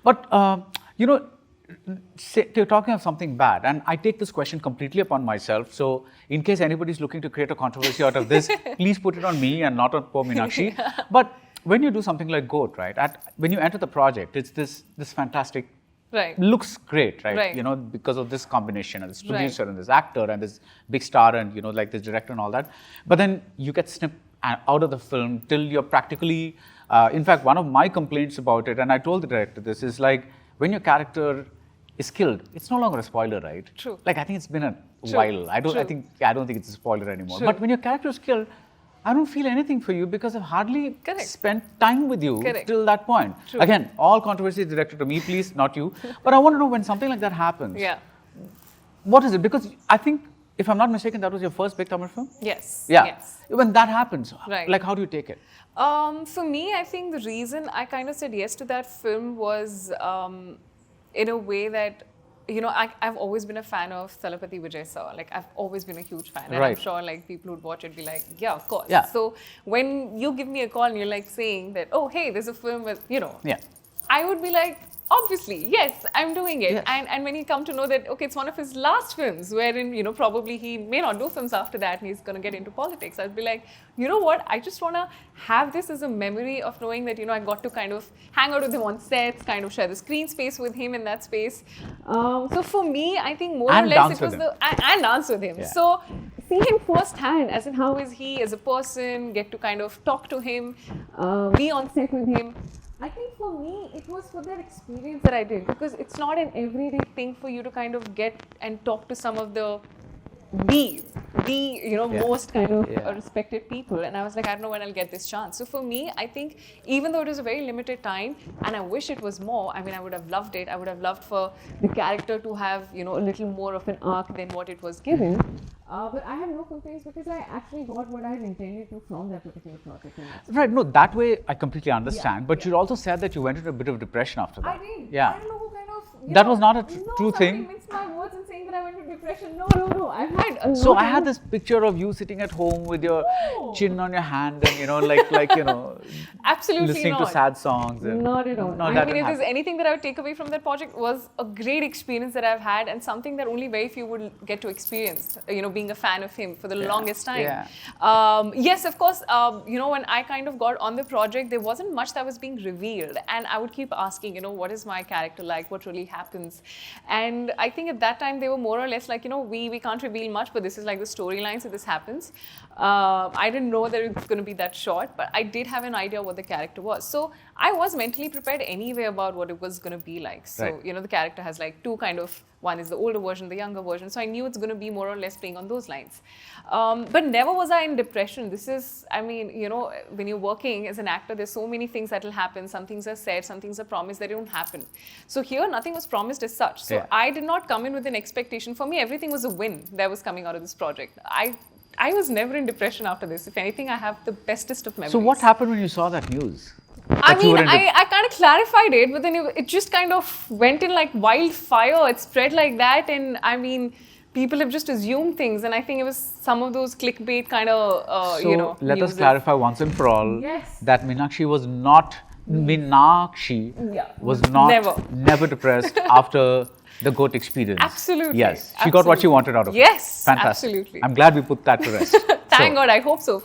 But, you're talking of something bad, and I take this question completely upon myself. So, in case anybody's looking to create a controversy out of this, please put it on me and not on poor Meenakshi. But when you do something like GOAT, right? When you enter the project, it's this fantastic, looks great, right? Because of this combination and this producer and this actor and this big star and like this director and all that. But then you get snipped out of the film till you're practically. In fact, one of my complaints about it, and I told the director this, is like when your character is killed, it's no longer a spoiler, right? True. Like I think it's been a while. I don't think it's a spoiler anymore. But when your character is killed, I don't feel anything for you because I've hardly spent time with you till that point. True. Again, all controversy is directed to me, please, not you. But I want to know when something like that happens. Yeah. What is it? Because I think, if I'm not mistaken, that was your first big Tamil film? Yes. Yeah. Yes. When that happens, like how do you take it? For me, I think the reason I kind of said yes to that film was in a way that, I've always been a fan of Thalapathy Vijay sir. Like, I've always been a huge fan. And I'm sure, like, people who'd watch it be like, yeah, of course. Yeah. So, when you give me a call and you're, like, saying that, oh, hey, there's a film with, I would be like, obviously, yes, I'm doing it. Yes. And when you come to know that, okay, it's one of his last films wherein, probably he may not do films after that and he's going to get into politics, I'd be like, you know what, I just want to have this as a memory of knowing that, I got to kind of hang out with him on sets, kind of share the screen space with him in that space. So for me, I think more or less it was and dance with him. Yeah. So see him firsthand, as in how is he as a person, get to kind of talk to him, be on set with him. I think for me, it was for that experience that I did, because it's not an everyday thing for you to kind of get and talk to some of the most kind of respected people. And I was like, I don't know when I'll get this chance. So for me, I think even though it was a very limited time, and I wish it was more, I mean, I would have loved it. I would have loved for the character to have, a little more of an arc than what it was given. But I have no complaints because I actually got what I had intended to from that particular project. Right, no, that way I completely understand. But you also said that you went into a bit of depression after that. I did. Yeah. I don't know who kind of... that was not a true thing. No, my words in saying that I went into depression. No. I've had a lot. So I had this picture of you sitting at home with your chin on your hand and, absolutely listening to sad songs. And not at all. I mean, if there's anything that I would take away from that project, was a great experience that I've had and something that only very few would get to experience, being a fan of him for the longest time. Yeah. Yes, of course, when I kind of got on the project, there wasn't much that was being revealed. And I would keep asking, what is my character like? What really happens? And I think at that time, they were more or less like, we can't reveal much, but this is like the storyline, so this happens. I didn't know that it was going to be that short, but I did have an idea what the character was. So I was mentally prepared anyway about what it was going to be like. So, the character has like two kind of, one is the older version, the younger version. So I knew it's going to be more or less playing on those lines. But never was I in depression. This is, I mean, when you're working as an actor, there's so many things that will happen. Some things are said, some things are promised that don't happen. So here, nothing was promised as such. So I did not come in with an expectation. For me, everything was a win that was coming out of this project. I was never in depression after this. If anything, I have the bestest of memories. So what happened when you saw that news? I mean, I kind of clarified it, but then it just kind of went in like wildfire. It spread like that, and I mean, people have just assumed things, and I think it was some of those clickbait kind of, So let us clarify once and for all that Meenakshi was not, never depressed after the GOAT experience. Absolutely. Yes, she got what she wanted out of it. Yes, fantastic. Absolutely. I'm glad we put that to rest. Thank God, I hope so.